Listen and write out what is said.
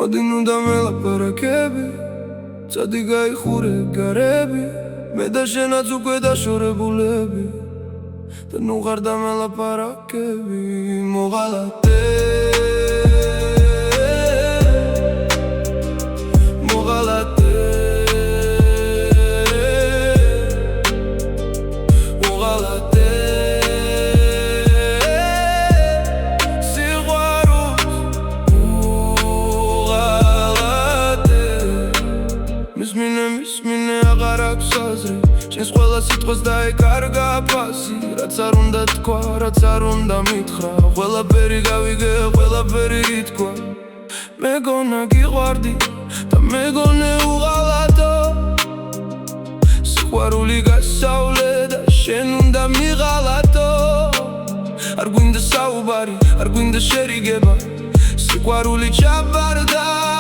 მოდი ნუ დამელაპარაკები წადი გაიხურე გარები მე და შენაც უკვე დაშორებულები და ნუ ხარ დამელაპარაკები მოღალატე შენს ყველა სიტყვას დაეკარგა ფასი რაც არ უნდა თქვა, რაც არ უნდა მითხრა ყველაფერი გავიგე, ყველაფერი ითქვა მეგონა გიყვარდი და მეგონე უღალატო სიყვარული გასავლე და შენ უნდა მიღალატო არ გვინდა საუბარი, არ გვინდა შერიგება სიყვარული ჩაბარდა